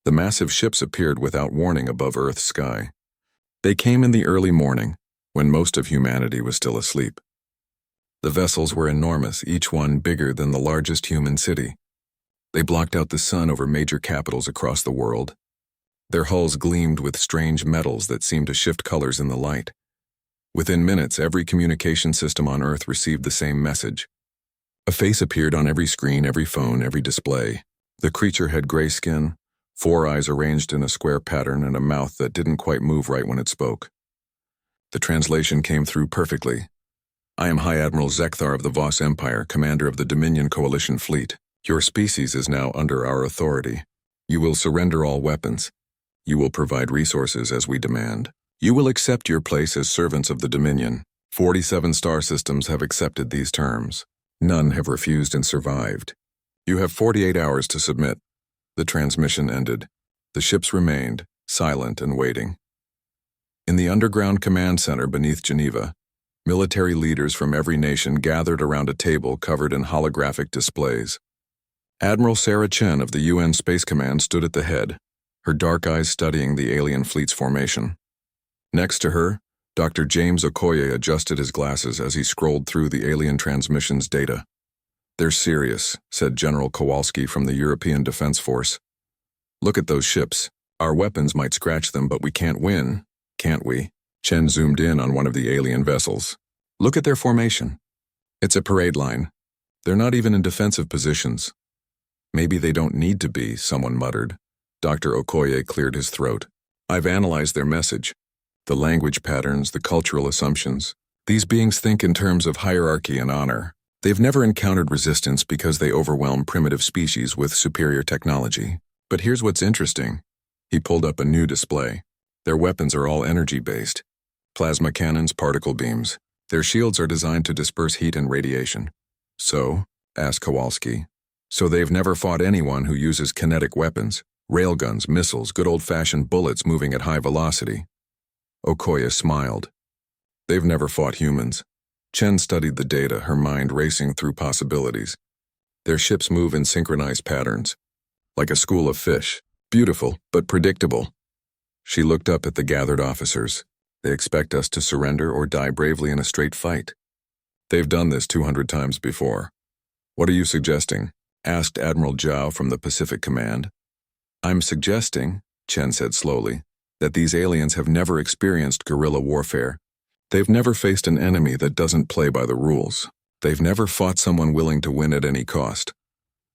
The massive ships appeared without warning above Earth's sky. They came in the early morning, when most of humanity was still asleep. The vessels were enormous, each one bigger than the largest human city. They blocked out the sun over major capitals across the world. Their hulls gleamed with strange metals that seemed to shift colors in the light. Within minutes, every communication system on Earth received the same message. A face appeared on every screen, every phone, every display. The creature had gray skin, 4 eyes arranged in a square pattern, and a mouth that didn't quite move right when it spoke. The translation came through perfectly. "I am High Admiral Zekthar of the Voss Empire, commander of the Dominion Coalition fleet. Your species is now under our authority. You will surrender all weapons. You will provide resources as we demand. You will accept your place as servants of the Dominion. 47 star systems have accepted these terms. None have refused and survived. You have 48 hours to submit." The transmission ended. The ships remained, silent and waiting. In the underground command center beneath Geneva, military leaders from every nation gathered around a table covered in holographic displays. Admiral Sarah Chen of the UN Space Command stood at the head, her dark eyes studying the alien fleet's formation. Next to her, Dr. James Okoye adjusted his glasses as he scrolled through the alien transmission's data. "They're serious," said General Kowalski from the European Defense Force. "Look at those ships. Our weapons might scratch them, but we can't win, can't we?" Chen zoomed in on one of the alien vessels. "Look at their formation. It's a parade line. They're not even in defensive positions." "Maybe they don't need to be," someone muttered. Dr. Okoye cleared his throat. "I've analyzed their message. The language patterns, the cultural assumptions. These beings think in terms of hierarchy and honor. They've never encountered resistance because they overwhelm primitive species with superior technology. But here's what's interesting." He pulled up a new display. "Their weapons are all energy-based. Plasma cannons, particle beams. Their shields are designed to disperse heat and radiation." "So?" asked Kowalski. "So they've never fought anyone who uses kinetic weapons, railguns, missiles, good old-fashioned bullets moving at high velocity." Okoye smiled. "They've never fought humans." Chen studied the data, her mind racing through possibilities. "Their ships move in synchronized patterns, like a school of fish. Beautiful, but predictable." She looked up at the gathered officers. "They expect us to surrender or die bravely in a straight fight. They've done this 200 times before." "What are you suggesting?" asked Admiral Zhao from the Pacific Command. "I'm suggesting," Chen said slowly, "that these aliens have never experienced guerrilla warfare. They've never faced an enemy that doesn't play by the rules. They've never fought someone willing to win at any cost."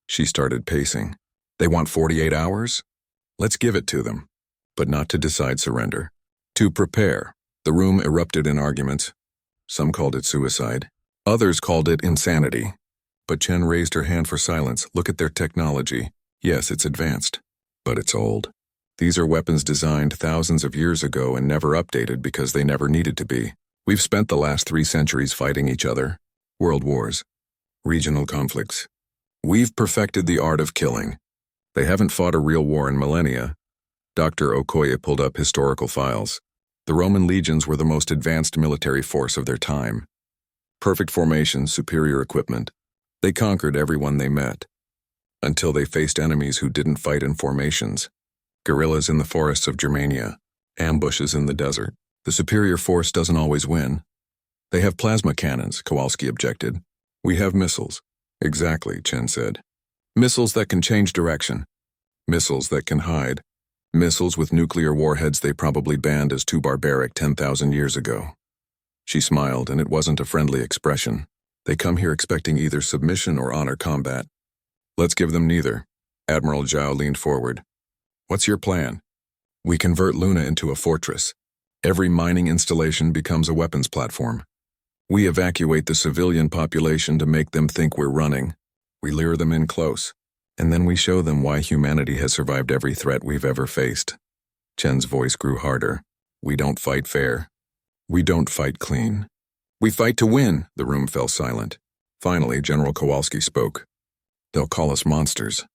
She started pacing. "They want 48 hours? Let's give it to them. But not to decide surrender. To prepare." The room erupted in arguments. Some called it suicide. Others called it insanity. But Chen raised her hand for silence. "Look at their technology. Yes, it's advanced, but it's old. These are weapons designed thousands of years ago and never updated because they never needed to be. We've spent the last 3 centuries fighting each other. World wars. Regional conflicts. We've perfected the art of killing. They haven't fought a real war in millennia." Dr. Okoye pulled up historical files. The Roman legions were the most advanced military force of their time. Perfect formation, superior equipment. They conquered everyone they met. Until they faced enemies who didn't fight in formations. Guerrillas in the forests of Germania. Ambushes in the desert. The superior force doesn't always win. "They have plasma cannons," Kowalski objected. "We have missiles." "Exactly," Chen said. "Missiles that can change direction. Missiles that can hide. Missiles with nuclear warheads they probably banned as too barbaric 10,000 years ago." She smiled, and it wasn't a friendly expression. "They come here expecting either submission or honor combat. Let's give them neither." Admiral Zhao leaned forward. "What's your plan?" "We convert Luna into a fortress. Every mining installation becomes a weapons platform. We evacuate the civilian population to make them think we're running. We lure them in close. And then we show them why humanity has survived every threat we've ever faced." Chen's voice grew harder. "We don't fight fair. We don't fight clean. We fight to win." The room fell silent. Finally, General Kowalski spoke. "They'll call us monsters.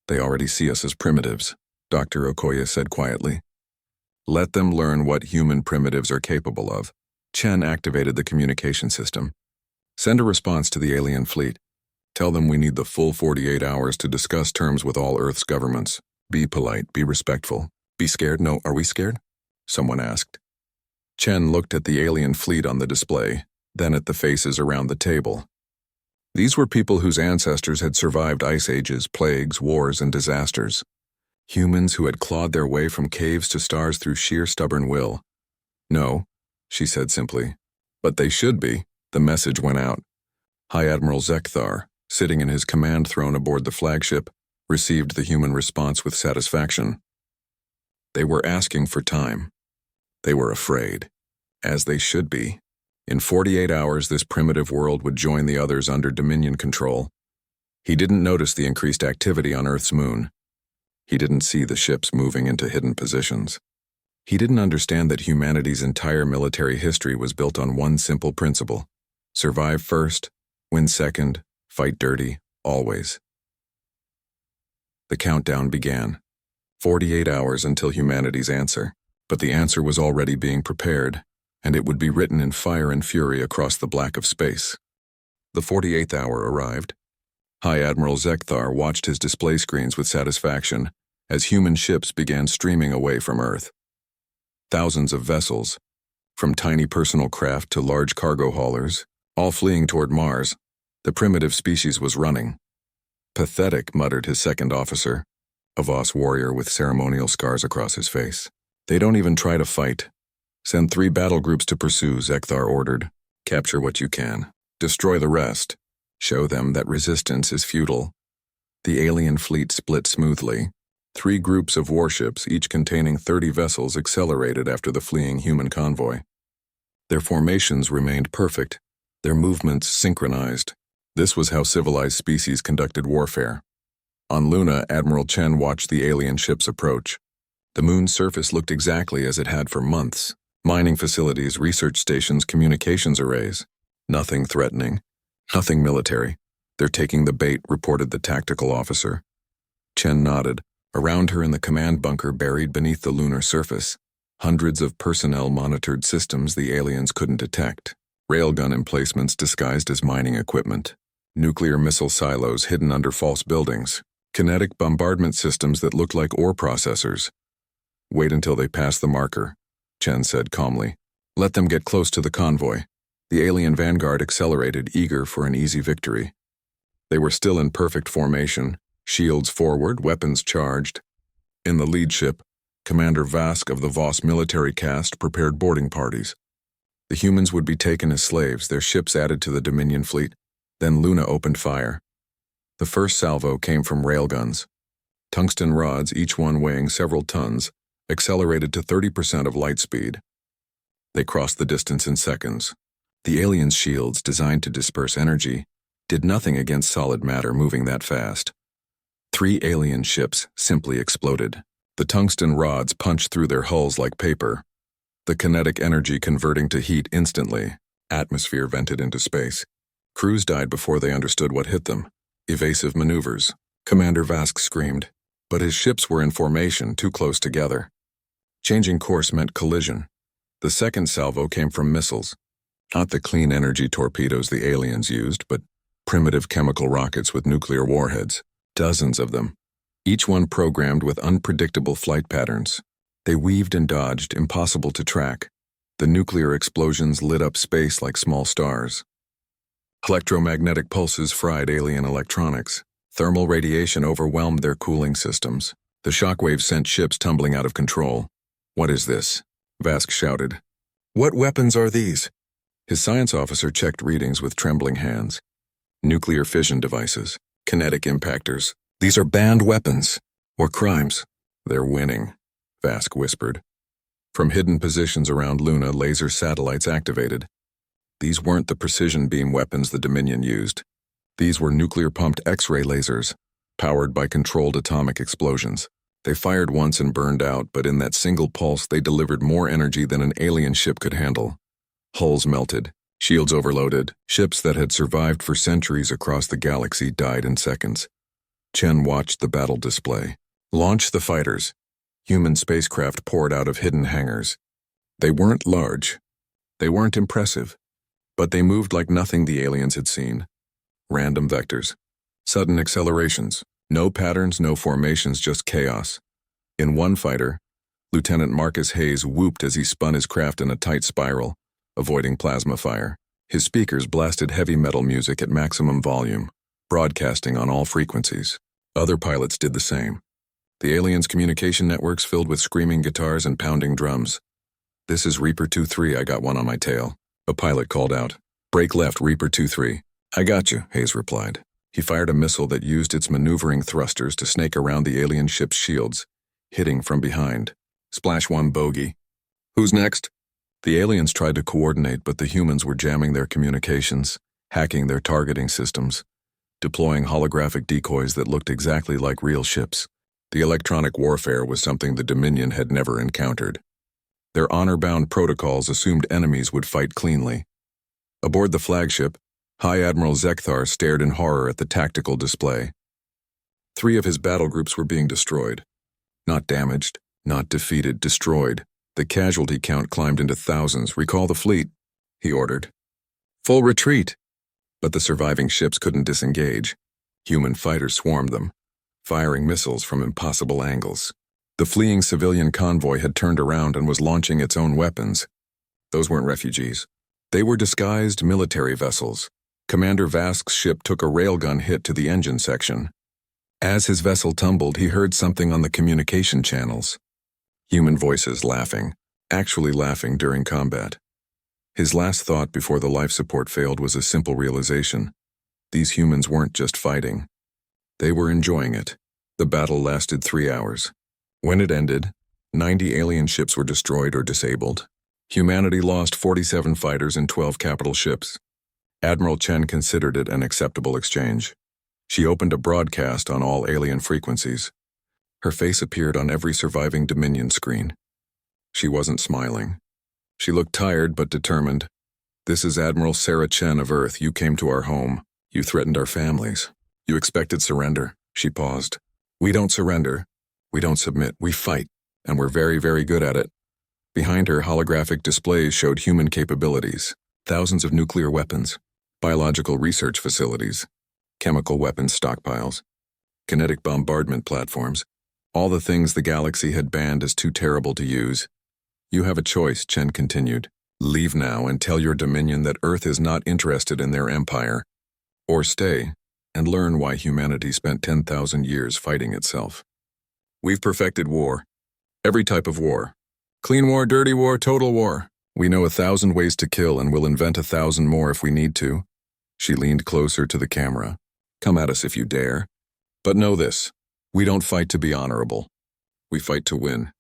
They already see us as primitives," Dr. Okoye said quietly. "Let them learn what human primitives are capable of." Chen activated the communication system. "Send a response to the alien fleet. Tell them we need the full 48 hours to discuss terms with all Earth's governments. Be polite, be respectful. Be scared? No, are we scared? Someone asked. Chen looked at the alien fleet on the display, then at the faces around the table. These were people whose ancestors had survived ice ages, plagues, wars, and disasters. Humans who had clawed their way from caves to stars through sheer stubborn will. No, she said simply. But they should be. The message went out. High Admiral Zekthar, sitting in his command throne aboard the flagship, received the human response with satisfaction. They were asking for time. They were afraid, as they should be. In 48 hours, this primitive world would join the others under Dominion control. He didn't notice the increased activity on Earth's moon. He didn't see the ships moving into hidden positions. He didn't understand that humanity's entire military history was built on one simple principle: survive first, win second, fight dirty, always. The countdown began. 48 hours until humanity's answer, but the answer was already being prepared, and it would be written in fire and fury across the black of space. The 48th hour arrived. High Admiral Zekthar watched his display screens with satisfaction as human ships began streaming away from Earth. Thousands of vessels, from tiny personal craft to large cargo haulers, all fleeing toward Mars. The primitive species was running. Pathetic, muttered his second officer, a Voss warrior with ceremonial scars across his face. They don't even try to fight. Send 3 battle groups to pursue, Zekthar ordered. Capture what you can. Destroy the rest. Show them that resistance is futile. The alien fleet split smoothly. 3 groups of warships, each containing 30 vessels, accelerated after the fleeing human convoy. Their formations remained perfect, their movements synchronized. This was how civilized species conducted warfare. On Luna, Admiral Chen watched the alien ships approach. The moon's surface looked exactly as it had for months. Mining facilities, research stations, communications arrays. Nothing threatening. Nothing military. They're taking the bait, reported the tactical officer. Chen nodded. Around her in the command bunker buried beneath the lunar surface, hundreds of personnel-monitored systems the aliens couldn't detect. Railgun emplacements disguised as mining equipment. Nuclear missile silos hidden under false buildings. Kinetic bombardment systems that looked like ore processors. Wait until they pass the marker, Chen said calmly. Let them get close to the convoy. The alien vanguard accelerated, eager for an easy victory. They were still in perfect formation, shields forward, weapons charged. In the lead ship, Commander Vask of the Voss military caste prepared boarding parties. The humans would be taken as slaves, their ships added to the Dominion fleet. Then Luna opened fire. The first salvo came from railguns. Tungsten rods, each one weighing several tons, accelerated to 30% of light speed. They crossed the distance in seconds. The aliens' shields, designed to disperse energy, did nothing against solid matter moving that fast. 3 alien ships simply exploded. The tungsten rods punched through their hulls like paper. The kinetic energy converting to heat instantly. Atmosphere vented into space. Crews died before they understood what hit them. Evasive maneuvers. Commander Vask screamed. But his ships were in formation, too close together. Changing course meant collision. The second salvo came from missiles. Not the clean energy torpedoes the aliens used, but primitive chemical rockets with nuclear warheads. Dozens of them. Each one programmed with unpredictable flight patterns. They weaved and dodged, impossible to track. The nuclear explosions lit up space like small stars. Electromagnetic pulses fried alien electronics. Thermal radiation overwhelmed their cooling systems. The shockwaves sent ships tumbling out of control. What is this? Vask shouted. What weapons are these? His science officer checked readings with trembling hands. Nuclear fission devices. Kinetic impactors. These are banned weapons. Or crimes. They're winning, Vask whispered. From hidden positions around Luna, laser satellites activated. These weren't the precision beam weapons the Dominion used. These were nuclear-pumped X-ray lasers, powered by controlled atomic explosions. They fired once and burned out, but in that single pulse they delivered more energy than an alien ship could handle. Hulls melted, shields overloaded, ships that had survived for centuries across the galaxy died in seconds. Chen watched the battle display. Launch the fighters. Human spacecraft poured out of hidden hangars. They weren't large. They weren't impressive. But they moved like nothing the aliens had seen. Random vectors. Sudden accelerations. No patterns, no formations, just chaos. In one fighter, Lieutenant Marcus Hayes whooped as he spun his craft in a tight spiral, avoiding plasma fire. His speakers blasted heavy metal music at maximum volume, broadcasting on all frequencies. Other pilots did the same. The aliens' communication networks filled with screaming guitars and pounding drums. "This is Reaper 2-3, I got one on my tail," a pilot called out. "Brake left, Reaper 2-3. "I got you," Hayes replied. He fired a missile that used its maneuvering thrusters to snake around the alien ship's shields, hitting from behind. Splash one bogey. "Who's next?" The aliens tried to coordinate, but the humans were jamming their communications, hacking their targeting systems, deploying holographic decoys that looked exactly like real ships. The electronic warfare was something the Dominion had never encountered. Their honor-bound protocols assumed enemies would fight cleanly. Aboard the flagship, High Admiral Zekthar stared in horror at the tactical display. 3 of his battle groups were being destroyed. Not damaged, not defeated, destroyed. The casualty count climbed into thousands. "Recall the fleet," he ordered. "Full retreat." But the surviving ships couldn't disengage. Human fighters swarmed them, firing missiles from impossible angles. The fleeing civilian convoy had turned around and was launching its own weapons. Those weren't refugees. They were disguised military vessels. Commander Vask's ship took a railgun hit to the engine section. As his vessel tumbled, he heard something on the communication channels. Human voices laughing, actually laughing during combat. His last thought before the life support failed was a simple realization. These humans weren't just fighting. They were enjoying it. The battle lasted 3 hours. When it ended, 90 alien ships were destroyed or disabled. Humanity lost 47 fighters and 12 capital ships. Admiral Chen considered it an acceptable exchange. She opened a broadcast on all alien frequencies. Her face appeared on every surviving Dominion screen. She wasn't smiling. She looked tired but determined. "This is Admiral Sarah Chen of Earth. You came to our home. You threatened our families. You expected surrender." She paused. "We don't surrender. We don't submit. We fight. And we're very, very good at it." Behind her, holographic displays showed human capabilities. Thousands of nuclear weapons, biological research facilities, chemical weapons stockpiles, kinetic bombardment platforms, all the things the galaxy had banned as too terrible to use. "You have a choice," Chen continued. "Leave now and tell your Dominion that Earth is not interested in their empire. Or stay and learn why humanity spent 10,000 years fighting itself. We've perfected war. Every type of war. Clean war, dirty war, total war. We know 1,000 ways to kill and we'll invent 1,000 more if we need to." She leaned closer to the camera. "Come at us if you dare. But know this. We don't fight to be honorable. We fight to win.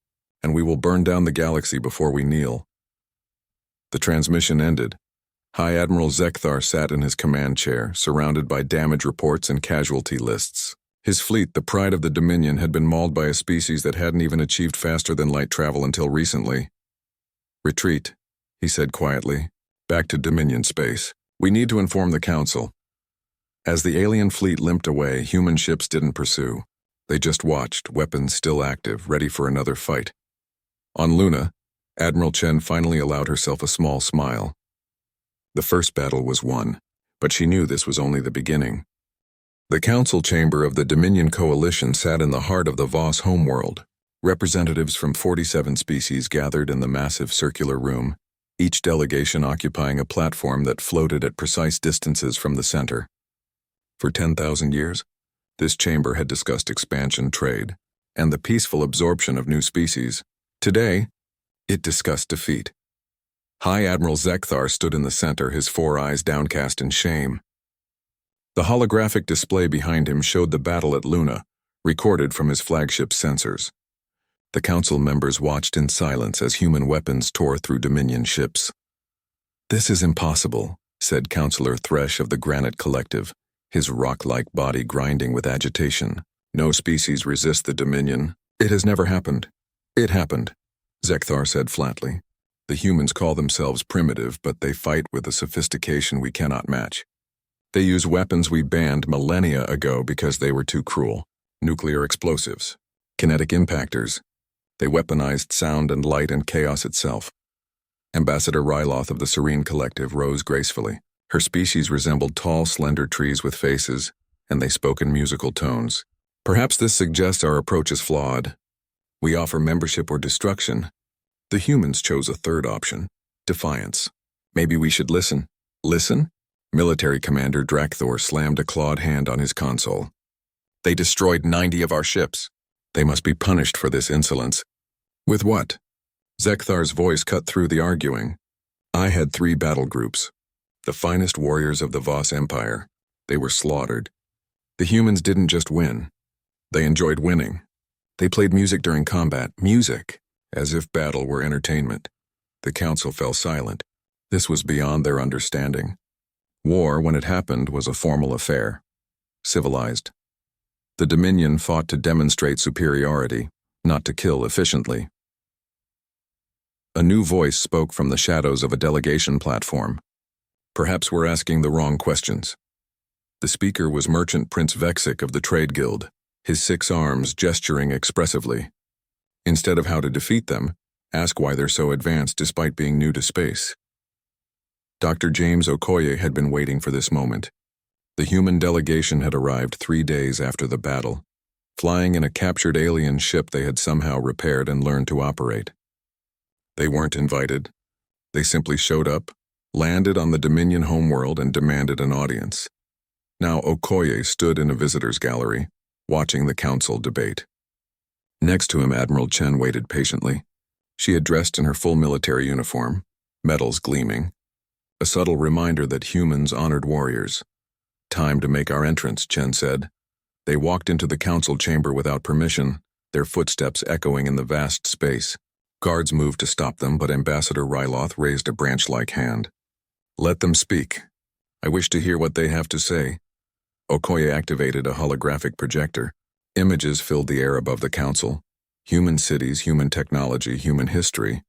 And we will burn down the galaxy before we kneel." The transmission ended. High Admiral Zekthar sat in his command chair, surrounded by damage reports and casualty lists. His fleet, the pride of the Dominion, had been mauled by a species that hadn't even achieved faster-than-light travel until recently. "Retreat," he said quietly. "Back to Dominion space. We need to inform the Council." As the alien fleet limped away, human ships didn't pursue. They just watched, weapons still active, ready for another fight. On Luna, Admiral Chen finally allowed herself a small smile. The first battle was won, but she knew this was only the beginning. The council chamber of the Dominion Coalition sat in the heart of the Voss homeworld. Representatives from 47 species gathered in the massive circular room, each delegation occupying a platform that floated at precise distances from the center. For 10,000 years, this chamber had discussed expansion, trade, and the peaceful absorption of new species. Today, it discussed defeat. High Admiral Zekthar stood in the center, his 4 eyes downcast in shame. The holographic display behind him showed the battle at Luna, recorded from his flagship's sensors. The council members watched in silence as human weapons tore through Dominion ships. "This is impossible," said Councillor Thresh of the Granite Collective, his rock-like body grinding with agitation. "No species resist the Dominion. It has never happened." "It happened," Zekthar said flatly. "The humans call themselves primitive, but they fight with a sophistication we cannot match. They use weapons we banned millennia ago because they were too cruel. Nuclear explosives, kinetic impactors. They weaponized sound and light and chaos itself." Ambassador Ryloth of the Serene Collective rose gracefully. Her species resembled tall, slender trees with faces, and they spoke in musical tones. Perhaps this suggests our approach is flawed. We offer membership or destruction. The humans chose a third option, defiance. Maybe we should listen. Listen? Military Commander Drakthor slammed a clawed hand on his console. They destroyed 90 of our ships. They must be punished for this insolence. With what? Zekthar's voice cut through the arguing. I had 3 battle groups. The finest warriors of the Voss Empire. They were slaughtered. The humans didn't just win. They enjoyed winning. They played music during combat. Music, as if battle were entertainment. The council fell silent. This was beyond their understanding. War, when it happened, was a formal affair. Civilized. The Dominion fought to demonstrate superiority, not to kill efficiently. A new voice spoke from the shadows of a delegation platform. Perhaps we're asking the wrong questions. The speaker was Merchant Prince Vexic of the Trade Guild, his 6 arms gesturing expressively. Instead of how to defeat them, ask why they're so advanced despite being new to space. Dr. James Okoye had been waiting for this moment. The human delegation had arrived 3 days after the battle, flying in a captured alien ship they had somehow repaired and learned to operate. They weren't invited. They simply showed up, landed on the Dominion homeworld, and demanded an audience. Now Okoye stood in a visitor's gallery, watching the council debate. Next to him, Admiral Chen waited patiently. She had dressed in her full military uniform, medals gleaming, a subtle reminder that humans honored warriors. Time to make our entrance, Chen said. They walked into the council chamber without permission, their footsteps echoing in the vast space. Guards moved to stop them, but Ambassador Ryloth raised a branch-like hand. Let them speak. I wish to hear what they have to say. Okoye activated a holographic projector. Images filled the air above the council. Human cities, human technology, human history.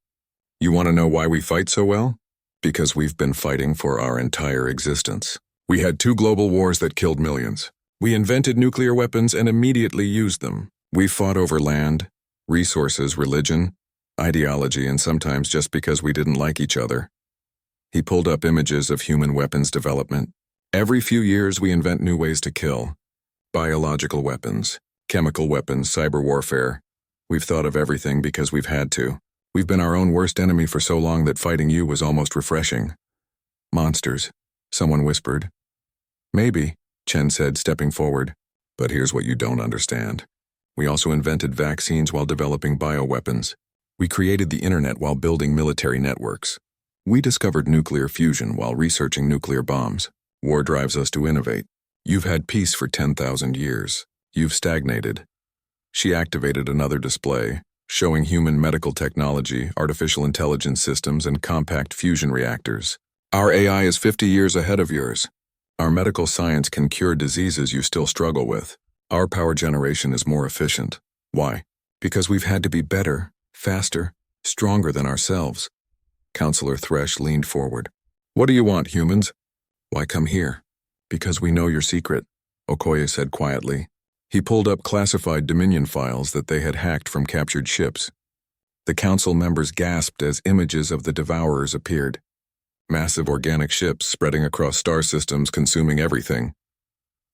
You want to know why we fight so well? Because we've been fighting for our entire existence. We had 2 global wars that killed millions. We invented nuclear weapons and immediately used them. We fought over land, resources, religion, ideology, and sometimes just because we didn't like each other. He pulled up images of human weapons development. Every few years we invent new ways to kill. Biological weapons, chemical weapons, cyber warfare. We've thought of everything because we've had to. We've been our own worst enemy for so long that fighting you was almost refreshing. Monsters, someone whispered. Maybe, Chen said, stepping forward. But here's what you don't understand. We also invented vaccines while developing bioweapons. We created the internet while building military networks. We discovered nuclear fusion while researching nuclear bombs. War drives us to innovate. You've had peace for 10,000 years. You've stagnated. She activated another display, showing human medical technology, artificial intelligence systems, and compact fusion reactors. Our AI is 50 years ahead of yours. Our medical science can cure diseases you still struggle with. Our power generation is more efficient. Why? Because we've had to be better, faster, stronger than ourselves. Counselor Thresh leaned forward. What do you want, humans? Why come here? Because we know your secret, Okoye said quietly. He pulled up classified Dominion files that they had hacked from captured ships. The council members gasped as images of the Devourers appeared. Massive organic ships spreading across star systems, consuming everything.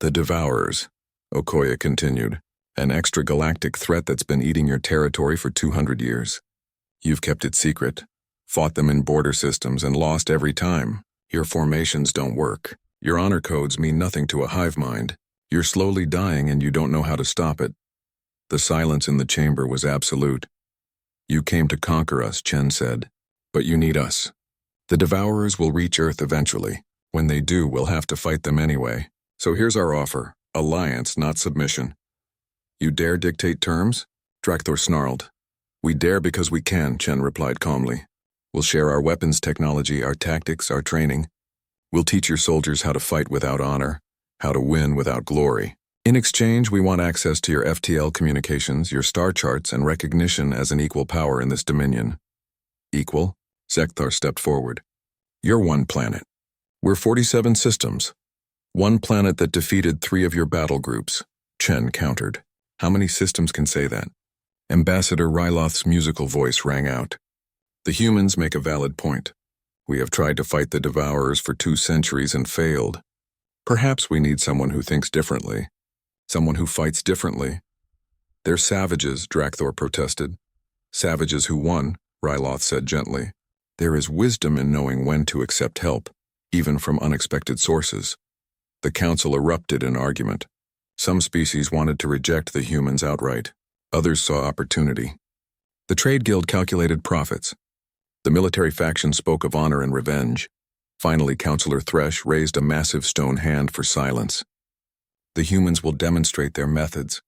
The Devourers, Okoye continued, an extragalactic threat that's been eating your territory for 200 years. You've kept it secret, fought them in border systems, and lost every time. Your formations don't work. Your honor codes mean nothing to a hive mind. You're slowly dying and you don't know how to stop it. The silence in the chamber was absolute. You came to conquer us, Chen said, but you need us. The Devourers will reach Earth eventually. When they do, we'll have to fight them anyway. So here's our offer. Alliance, not submission. You dare dictate terms? Drakthor snarled. We dare because we can, Chen replied calmly. We'll share our weapons technology, our tactics, our training. We'll teach your soldiers how to fight without honor, how to win without glory. In exchange, we want access to your FTL communications, your star charts, and recognition as an equal power in this dominion. Equal? Zekthar stepped forward. You're one planet. We're 47 systems. One planet that defeated 3 of your battle groups, Chen countered. How many systems can say that? Ambassador Ryloth's musical voice rang out. The humans make a valid point. We have tried to fight the Devourers for 2 centuries and failed. Perhaps we need someone who thinks differently. Someone who fights differently. They're savages, Drakthor protested. Savages who won, Ryloth said gently. There is wisdom in knowing when to accept help, even from unexpected sources. The council erupted in argument. Some species wanted to reject the humans outright. Others saw opportunity. The trade guild calculated profits. The military faction spoke of honor and revenge. Finally, Councillor Thresh raised a massive stone hand for silence. The humans will demonstrate their methods.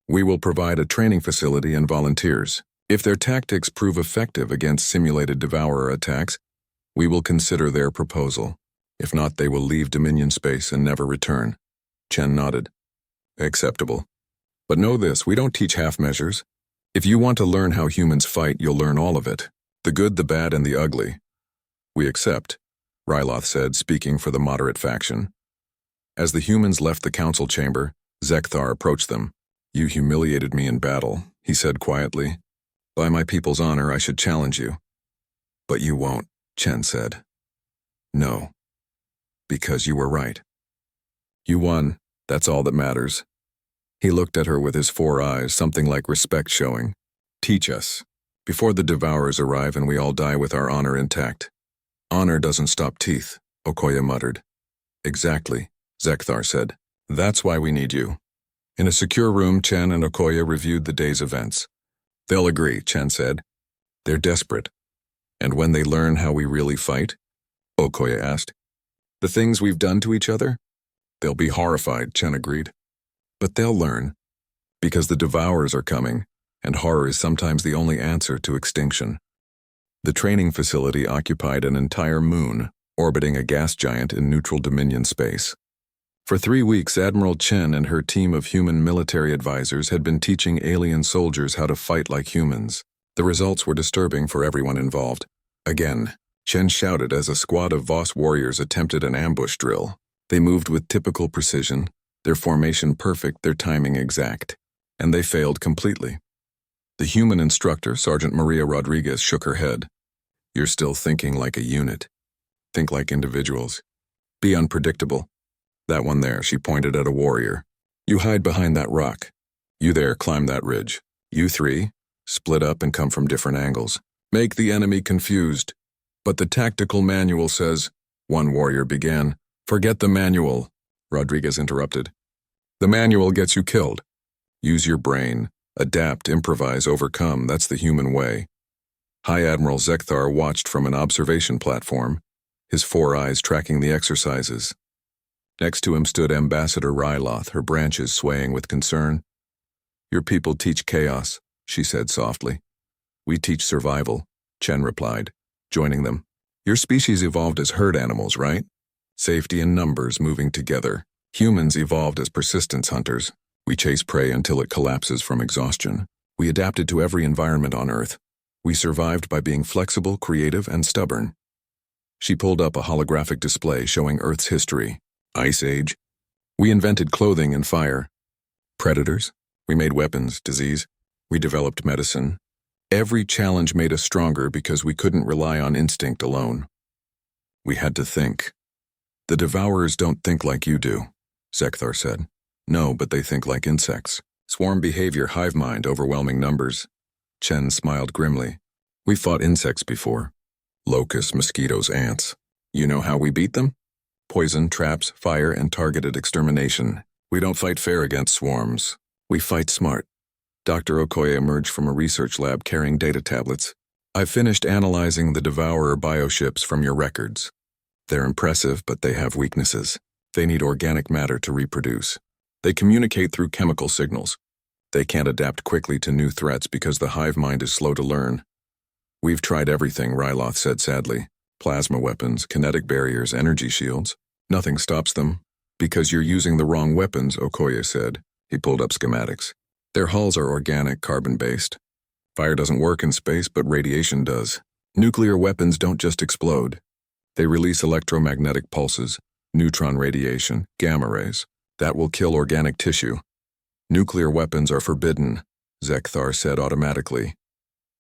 We will provide a training facility and volunteers. If their tactics prove effective against simulated devourer attacks, we will consider their proposal. If not, they will leave Dominion space and never return. Chen nodded. Acceptable. But know this, we don't teach half measures. If you want to learn how humans fight, you'll learn all of it. The good, the bad, and the ugly. We accept, Ryloth said, speaking for the moderate faction. As the humans left the council chamber, Zekthar approached them. You humiliated me in battle, he said quietly. By my people's honor, I should challenge you. But you won't, Chen said. No. Because you were right. You won, that's all that matters. He looked at her with his 4 eyes, something like respect showing. Teach us, before the devourers arrive and we all die with our honor intact. Honor doesn't stop teeth, Okoye muttered. Exactly, Zekthar said. That's why we need you. In a secure room, Chen and Okoye reviewed the day's events. They'll agree, Chen said. They're desperate. And when they learn how we really fight? Okoye asked. The things we've done to each other? They'll be horrified, Chen agreed. But they'll learn. Because the devourers are coming, and horror is sometimes the only answer to extinction. The training facility occupied an entire moon, orbiting a gas giant in neutral Dominion space. For 3 weeks, Admiral Chen and her team of human military advisors had been teaching alien soldiers how to fight like humans. The results were disturbing for everyone involved. Again, Chen shouted as a squad of Voss warriors attempted an ambush drill. They moved with typical precision, their formation perfect, their timing exact. And they failed completely. The human instructor, Sergeant Maria Rodriguez, shook her head. You're still thinking like a unit. Think like individuals. Be unpredictable. That one there, she pointed at a warrior. You hide behind that rock. You there, climb that ridge. You 3, split up and come from different angles. Make the enemy confused. But the tactical manual says, one warrior began. Forget the manual, Rodriguez interrupted. The manual gets you killed. Use your brain. Adapt, improvise, overcome. That's the human way. High Admiral Zekthar watched from an observation platform, his 4 eyes tracking the exercises. Next to him stood Ambassador Ryloth, her branches swaying with concern. Your people teach chaos, she said softly. We teach survival, Chen replied, joining them. Your species evolved as herd animals, right? Safety in numbers moving together. Humans evolved as persistence hunters. We chase prey until it collapses from exhaustion. We adapted to every environment on Earth. We survived by being flexible, creative, and stubborn. She pulled up a holographic display showing Earth's history. Ice Age. We invented clothing and fire. Predators. We made weapons, disease. We developed medicine. Every challenge made us stronger because we couldn't rely on instinct alone. We had to think. The devourers don't think like you do, Zekthar said. No, but they think like insects. Swarm behavior, hive mind, overwhelming numbers. Chen smiled grimly. We fought insects before. Locusts, mosquitoes, ants. You know how we beat them? Poison, traps, fire, and targeted extermination. We don't fight fair against swarms. We fight smart. Dr. Okoye emerged from a research lab carrying data tablets. I've finished analyzing the devourer bioships from your records. They're impressive, but they have weaknesses. They need organic matter to reproduce. They communicate through chemical signals. They can't adapt quickly to new threats because the hive mind is slow to learn. We've tried everything, Ryloth said sadly. Plasma weapons, kinetic barriers, energy shields. Nothing stops them. Because you're using the wrong weapons, Okoye said. He pulled up schematics. Their hulls are organic, carbon-based. Fire doesn't work in space, but radiation does. Nuclear weapons don't just explode. They release electromagnetic pulses, neutron radiation, gamma rays. That will kill organic tissue. Nuclear weapons are forbidden, Zekthar said automatically.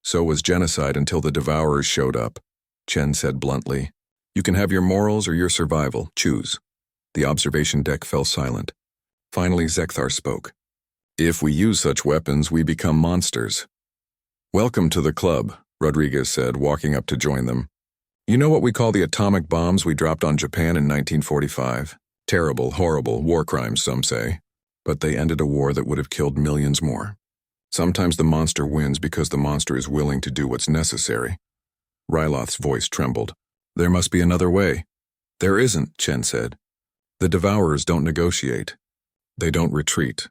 So was genocide until the devourers showed up, Chen said bluntly. You can have your morals or your survival. Choose. The observation deck fell silent. Finally, Zekthar spoke. If we use such weapons, we become monsters. Welcome to the club, Rodriguez said, walking up to join them. You know what we call the atomic bombs we dropped on Japan in 1945? Terrible, horrible war crimes, some say. But they ended a war that would have killed millions more. Sometimes the monster wins because the monster is willing to do what's necessary. Ryloth's voice trembled. There must be another way. There isn't, Chen said. The Devourers don't negotiate. They don't retreat.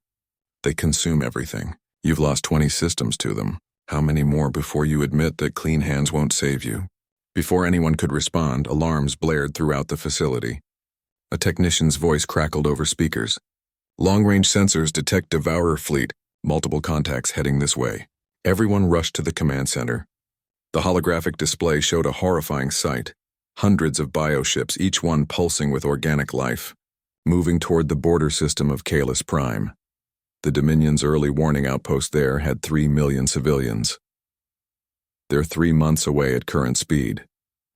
They consume everything. You've lost 20 systems to them. How many more before you admit that clean hands won't save you? Before anyone could respond, alarms blared throughout the facility. A technician's voice crackled over speakers. Long-range sensors detect Devourer fleet, multiple contacts heading this way. Everyone rushed to the command center. The holographic display showed a horrifying sight. Hundreds of bioships, each one pulsing with organic life, moving toward the border system of Kalis Prime. The Dominion's early warning outpost there had 3 million civilians. They're 3 months away at current speed,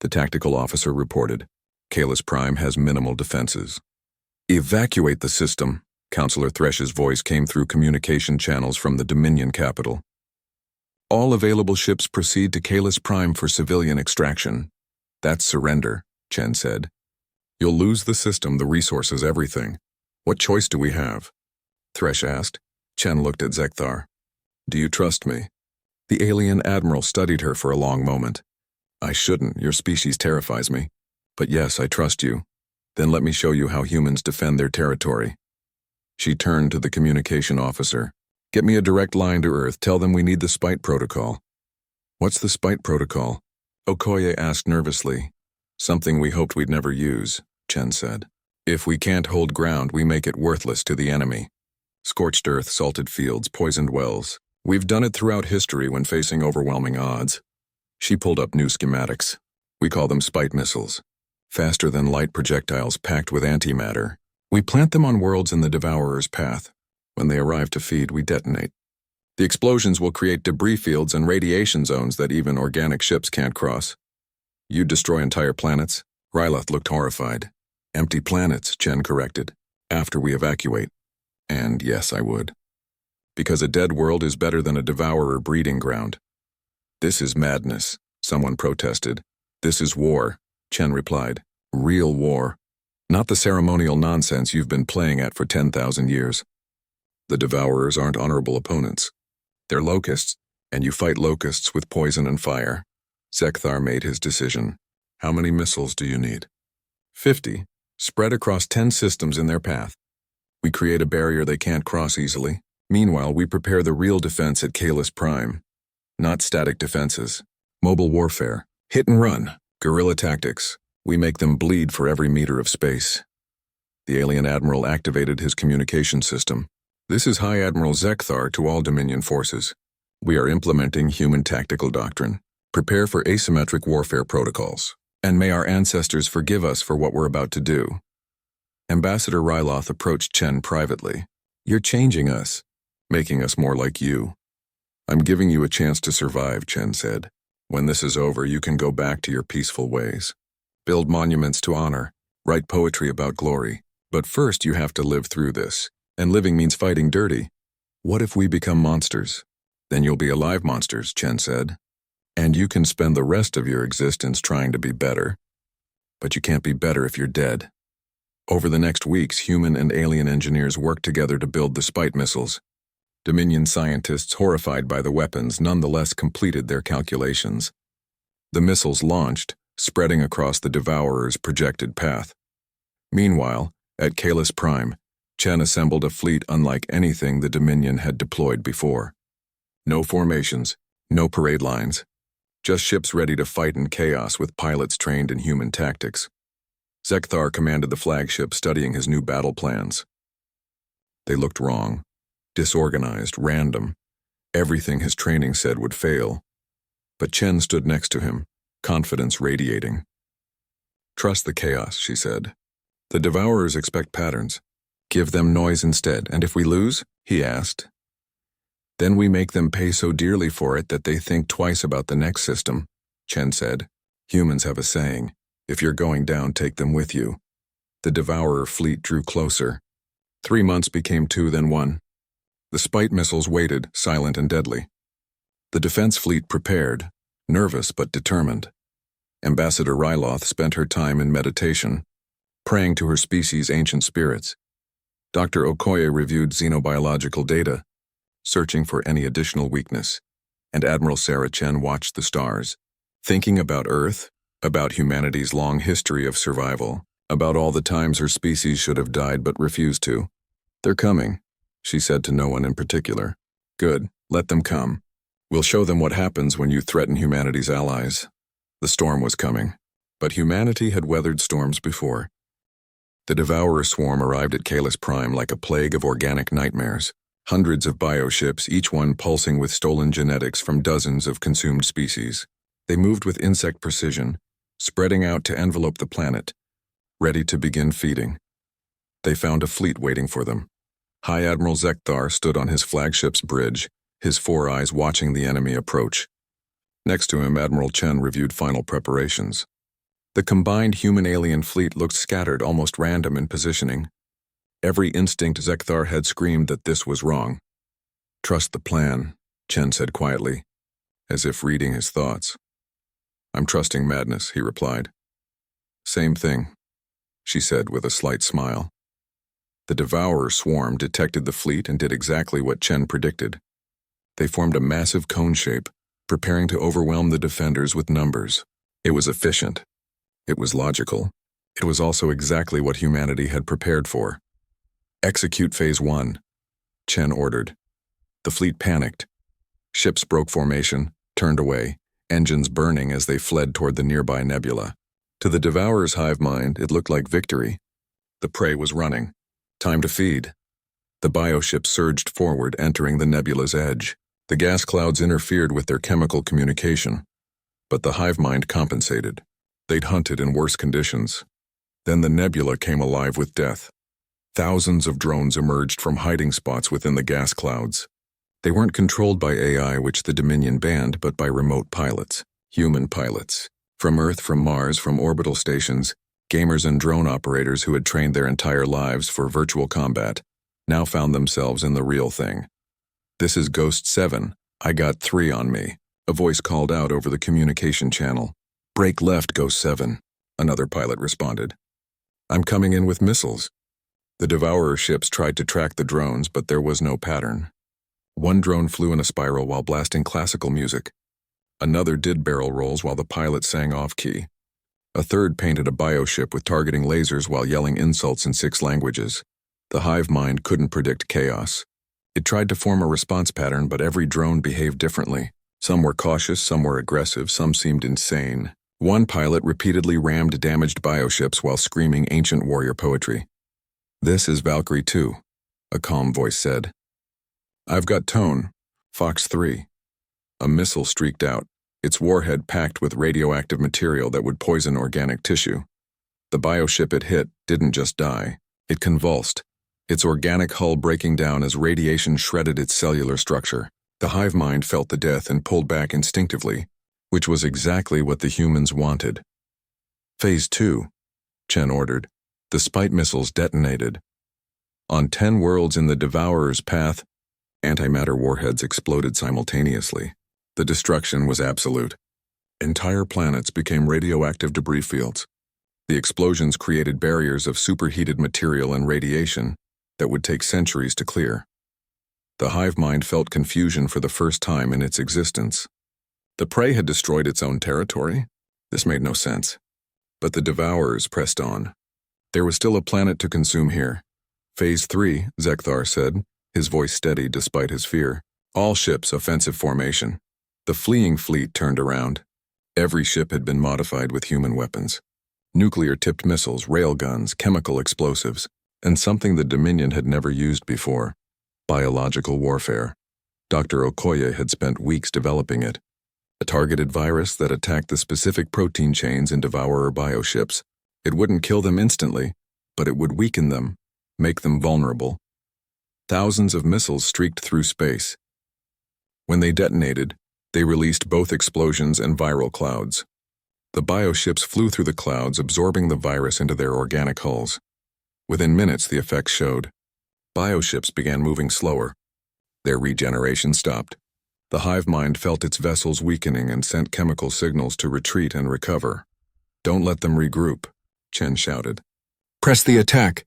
the tactical officer reported. Kalis Prime has minimal defenses. Evacuate the system, Counselor Thresh's voice came through communication channels from the Dominion capital. All available ships proceed to Kalis Prime for civilian extraction. That's surrender, Chen said. You'll lose the system, the resources, everything. What choice do we have? Thresh asked. Chen looked at Zekthar. Do you trust me? The alien admiral studied her for a long moment. I shouldn't, your species terrifies me. But yes, I trust you. Then let me show you how humans defend their territory. She turned to the communication officer. Get me a direct line to Earth, tell them we need the Spite Protocol. What's the Spite Protocol? Okoye asked nervously. Something we hoped we'd never use, Chen said. If we can't hold ground, we make it worthless to the enemy. Scorched earth, salted fields, poisoned wells. We've done it throughout history when facing overwhelming odds. She pulled up new schematics. We call them Spite missiles. Faster than light projectiles packed with antimatter. We plant them on worlds in the Devourer's path. When they arrive to feed, we detonate. The explosions will create debris fields and radiation zones that even organic ships can't cross. You'd destroy entire planets? Ryloth looked horrified. Empty planets, Chen corrected. After we evacuate. And yes, I would. Because a dead world is better than a Devourer breeding ground. This is madness, someone protested. This is war, Chen replied. Real war. Not the ceremonial nonsense you've been playing at for 10,000 years. The Devourers aren't honorable opponents. They're locusts, and you fight locusts with poison and fire. Zekthar made his decision. How many missiles do you need? 50, spread across 10 systems in their path. We create a barrier they can't cross easily. Meanwhile, we prepare the real defense at Kalis Prime. Not static defenses. Mobile warfare. Hit and run. Guerrilla tactics. We make them bleed for every meter of space. The alien admiral activated his communication system. This is High Admiral Zekthar to all Dominion forces. We are implementing human tactical doctrine. Prepare for asymmetric warfare protocols. And may our ancestors forgive us for what we're about to do. Ambassador Ryloth approached Chen privately. You're changing us, making us more like you. I'm giving you a chance to survive, Chen said. When this is over, you can go back to your peaceful ways. Build monuments to honor, write poetry about glory. But first you have to live through this, and living means fighting dirty. What if we become monsters? Then you'll be alive monsters, Chen said. And you can spend the rest of your existence trying to be better. But you can't be better if you're dead. Over the next weeks, human and alien engineers worked together to build the Spite missiles. Dominion scientists, horrified by the weapons, nonetheless completed their calculations. The missiles launched, spreading across the Devourer's projected path. Meanwhile, at Kalis Prime, Chen assembled a fleet unlike anything the Dominion had deployed before. No formations, no parade lines. Just ships ready to fight in chaos with pilots trained in human tactics. Zekthar commanded the flagship, studying his new battle plans. They looked wrong, disorganized, random. Everything his training said would fail. But Chen stood next to him, confidence radiating. Trust the chaos, she said. The Devourers expect patterns. Give them noise instead, and if we lose, he asked. Then we make them pay so dearly for it that they think twice about the next system, Chen said. Humans have a saying, if you're going down, take them with you. The Devourer fleet drew closer. 3 months became 2, then 1. The Spite missiles waited, silent and deadly. The defense fleet prepared, nervous but determined. Ambassador Ryloth spent her time in meditation, praying to her species' ancient spirits. Dr. Okoye reviewed xenobiological data, searching for any additional weakness, and Admiral Sarah Chen watched the stars, thinking about Earth, about humanity's long history of survival, about all the times her species should have died but refused to. "They're coming," she said to no one in particular. "Good, let them come. We'll show them what happens when you threaten humanity's allies." The storm was coming, but humanity had weathered storms before. The Devourer swarm arrived at Kalis Prime like a plague of organic nightmares. Hundreds of bioships, each one pulsing with stolen genetics from dozens of consumed species. They moved with insect precision, spreading out to envelope the planet, ready to begin feeding. They found a fleet waiting for them. High Admiral Zekthar stood on his flagship's bridge, his 4 eyes watching the enemy approach. Next to him, Admiral Chen reviewed final preparations. The combined human-alien fleet looked scattered, almost random in positioning. Every instinct Zekthar had screamed that this was wrong. "Trust the plan," Chen said quietly, as if reading his thoughts. "I'm trusting madness," he replied. "Same thing," she said with a slight smile. The Devourer swarm detected the fleet and did exactly what Chen predicted. They formed a massive cone shape, preparing to overwhelm the defenders with numbers. It was efficient. It was logical. It was also exactly what humanity had prepared for. "Execute Phase 1, Chen ordered. The fleet panicked. Ships broke formation, turned away, engines burning as they fled toward the nearby nebula. To the Devourer's hive mind, it looked like victory. The prey was running. Time to feed. The bioship surged forward, entering the nebula's edge. The gas clouds interfered with their chemical communication, but the hive mind compensated. They'd hunted in worse conditions. Then the nebula came alive with death. Thousands of drones emerged from hiding spots within the gas clouds. They weren't controlled by AI, which the Dominion banned, but by remote pilots, human pilots. From Earth, from Mars, from orbital stations, gamers and drone operators who had trained their entire lives for virtual combat now found themselves in the real thing. "This is Ghost 7. I got 3 on me," a voice called out over the communication channel. "Break left, Ghost 7, another pilot responded. "I'm coming in with missiles." The Devourer ships tried to track the drones, but there was no pattern. One drone flew in a spiral while blasting classical music. Another did barrel rolls while the pilot sang off-key. A third painted a bioship with targeting lasers while yelling insults in 6 languages. The hive mind couldn't predict chaos. It tried to form a response pattern, but every drone behaved differently. Some were cautious, some were aggressive, some seemed insane. One pilot repeatedly rammed damaged bioships while screaming ancient warrior poetry. "This is Valkyrie 2, a calm voice said. "I've got tone, Fox 3. A missile streaked out, its warhead packed with radioactive material that would poison organic tissue. The bioship it hit didn't just die, it convulsed, its organic hull breaking down as radiation shredded its cellular structure. The hive mind felt the death and pulled back instinctively, which was exactly what the humans wanted. "Phase 2, Chen ordered. The Spite missiles detonated. On 10 worlds in the Devourer's path, antimatter warheads exploded simultaneously. The destruction was absolute. Entire planets became radioactive debris fields. The explosions created barriers of superheated material and radiation that would take centuries to clear. The hive mind felt confusion for the first time in its existence. The prey had destroyed its own territory? This made no sense. But the Devourers pressed on. There was still a planet to consume here. "Phase 3, Zekthar said, his voice steady despite his fear. "All ships offensive formation." The fleeing fleet turned around. Every ship had been modified with human weapons. Nuclear-tipped missiles, railguns, chemical explosives, and something the Dominion had never used before: biological warfare. Dr. Okoye had spent weeks developing it. A targeted virus that attacked the specific protein chains in Devourer bioships. It wouldn't kill them instantly, but it would weaken them, make them vulnerable. Thousands of missiles streaked through space. When they detonated, they released both explosions and viral clouds. The bioships flew through the clouds, absorbing the virus into their organic hulls. Within minutes, the effects showed. Bioships began moving slower. Their regeneration stopped. The hive mind felt its vessels weakening and sent chemical signals to retreat and recover. "Don't let them regroup," Chen shouted. "Press the attack!"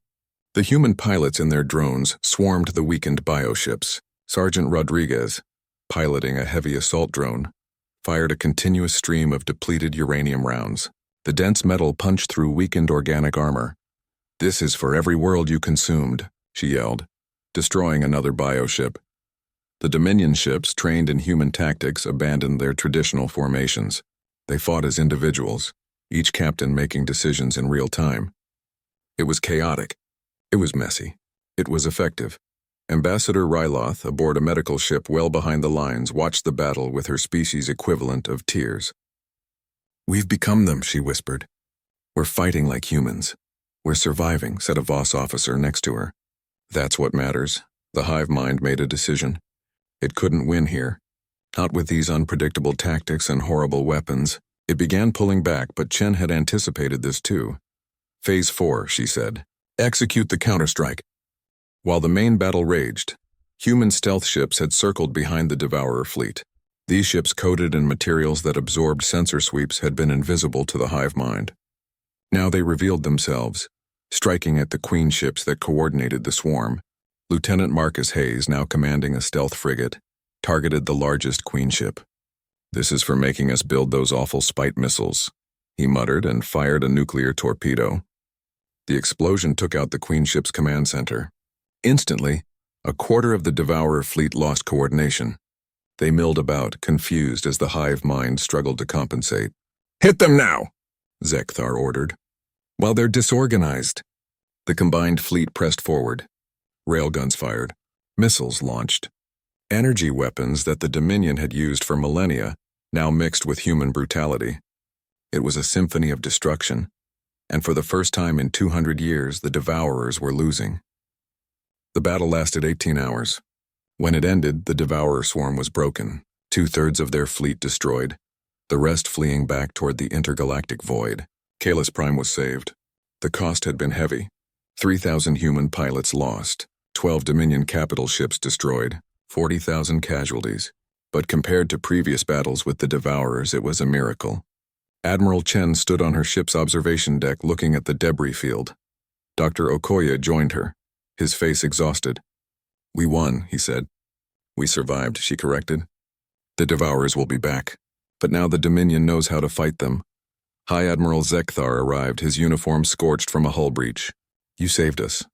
The human pilots in their drones swarmed the weakened bioships. Sergeant Rodriguez, piloting a heavy assault drone, fired a continuous stream of depleted uranium rounds. The dense metal punched through weakened organic armor. "This is for every world you consumed," she yelled, destroying another bioship. The Dominion ships, trained in human tactics, abandoned their traditional formations. They fought as individuals, each captain making decisions in real time. It was chaotic. It was messy. It was effective. Ambassador Ryloth, aboard a medical ship well behind the lines, watched the battle with her species equivalent of tears. "We've become them," she whispered. "We're fighting like humans. We're surviving," said a Voss officer next to her. "That's what matters." The hive mind made a decision. It couldn't win here. Not with these unpredictable tactics and horrible weapons. It began pulling back, but Chen had anticipated this too. "Phase 4, she said. "Execute the counterstrike." While the main battle raged, human stealth ships had circled behind the Devourer fleet. These ships, coated in materials that absorbed sensor sweeps, had been invisible to the hive mind. Now they revealed themselves, striking at the queen ships that coordinated the swarm. Lieutenant Marcus Hayes, now commanding a stealth frigate, targeted the largest queen ship. "This is for making us build those awful spite missiles," he muttered and fired a nuclear torpedo. The explosion took out the queen ship's command center. Instantly, a quarter of the Devourer fleet lost coordination. They milled about, confused, as the hive mind struggled to compensate. "Hit them now!" Zekthar ordered. "While they're disorganized." The combined fleet pressed forward. Railguns fired. Missiles launched. Energy weapons that the Dominion had used for millennia now mixed with human brutality. It was a symphony of destruction, and for the first time in 200 years, the Devourers were losing. The battle lasted 18 hours. When it ended, the Devourer swarm was broken, 2/3 of their fleet destroyed, the rest fleeing back toward the intergalactic void. Kalis Prime was saved. The cost had been heavy. 3,000 human pilots lost, 12 Dominion capital ships destroyed, 40,000 casualties. But compared to previous battles with the Devourers, it was a miracle. Admiral Chen stood on her ship's observation deck looking at the debris field. Dr. Okoye joined her, his face exhausted. "We won," he said. "We survived," she corrected. "The Devourers will be back, but now the Dominion knows how to fight them." High Admiral Zekthar arrived, his uniform scorched from a hull breach. "You saved us,"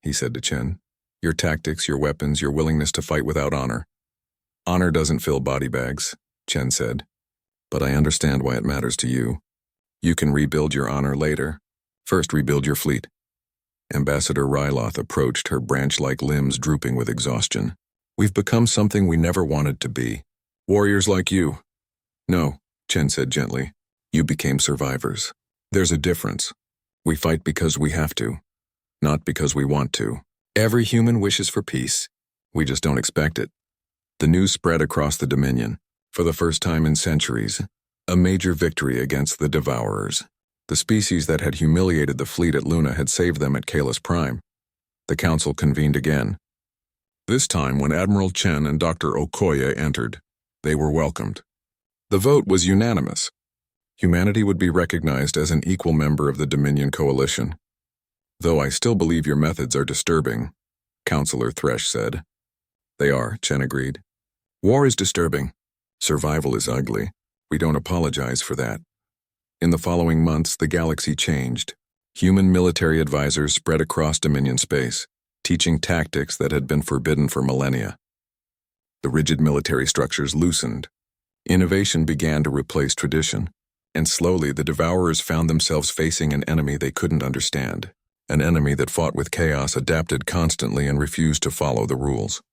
he said to Chen. "Your tactics, your weapons, your willingness to fight without honor." "Honor doesn't fill body bags," Chen said. "But I understand why it matters to you. You can rebuild your honor later. First, rebuild your fleet." Ambassador Ryloth approached, her branch-like limbs drooping with exhaustion. "We've become something we never wanted to be. Warriors like you." "No," Chen said gently. "You became survivors. There's a difference. We fight because we have to, not because we want to. Every human wishes for peace. We just don't expect it." The news spread across the Dominion. For the first time in centuries, a major victory against the Devourers. The species that had humiliated the fleet at Luna had saved them at Kalis Prime. The council convened again. This time, when Admiral Chen and Dr. Okoye entered, they were welcomed. The vote was unanimous. Humanity would be recognized as an equal member of the Dominion coalition. "Though I still believe your methods are disturbing," Counselor Thresh said. "They are," Chen agreed. "War is disturbing. Survival is ugly. We don't apologize for that." In the following months, the galaxy changed. Human military advisors spread across Dominion space, teaching tactics that had been forbidden for millennia. The rigid military structures loosened. Innovation began to replace tradition, and slowly the Devourers found themselves facing an enemy they couldn't understand, an enemy that fought with chaos, adapted constantly, and refused to follow the rules.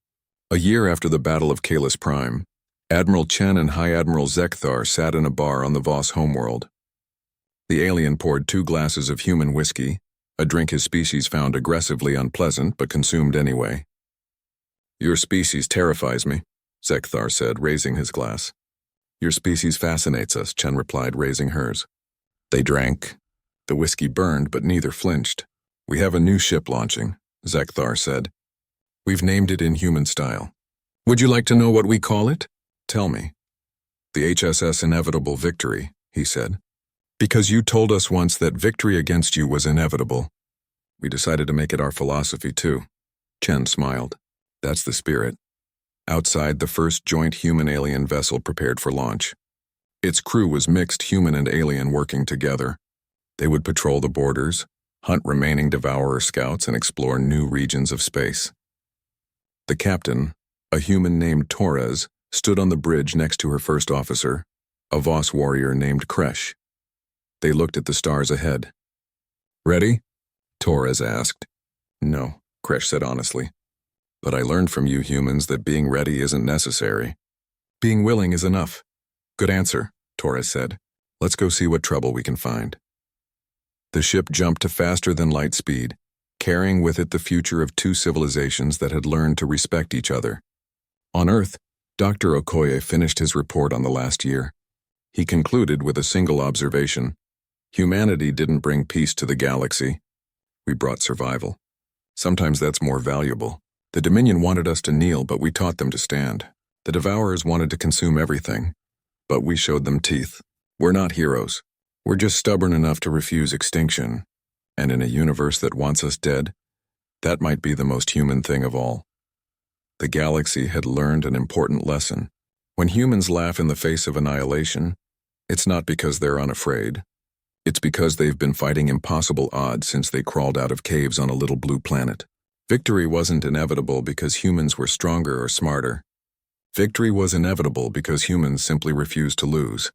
A year after the Battle of Kalis Prime, Admiral Chen and High Admiral Zekthar sat in a bar on the Voss homeworld. The alien poured 2 glasses of human whiskey, a drink his species found aggressively unpleasant but consumed anyway. "Your species terrifies me," Zekthar said, raising his glass. "Your species fascinates us," Chen replied, raising hers. They drank. The whiskey burned, but neither flinched. "We have a new ship launching," Zekthar said. We've named it in human style. Would you like to know what we call it? Tell me. The HSS Inevitable Victory, he said. Because you told us once that victory against you was inevitable. We decided to make it our philosophy too. Chen smiled. That's the spirit. Outside, the first joint human-alien vessel prepared for launch. Its crew was mixed human and alien working together. They would patrol the borders, hunt remaining Devourer scouts, and explore new regions of space. The captain, a human named Torres, stood on the bridge next to her first officer, a Voss warrior named Kresh. They looked at the stars ahead. Ready? Torres asked. No, Kresh said honestly. But I learned from you humans that being ready isn't necessary. Being willing is enough. Good answer, Torres said. Let's go see what trouble we can find. The ship jumped to faster than light speed, carrying with it the future of two civilizations that had learned to respect each other. On Earth, Dr. Okoye finished his report on the last year. He concluded with a single observation. Humanity didn't bring peace to the galaxy. We brought survival. Sometimes that's more valuable. The Dominion wanted us to kneel, but we taught them to stand. The Devourers wanted to consume everything, but we showed them teeth. We're not heroes. We're just stubborn enough to refuse extinction. And in a universe that wants us dead, that might be the most human thing of all. The galaxy had learned an important lesson. When humans laugh in the face of annihilation, it's not because they're unafraid. It's because they've been fighting impossible odds since they crawled out of caves on a little blue planet. Victory wasn't inevitable because humans were stronger or smarter. Victory was inevitable because humans simply refused to lose.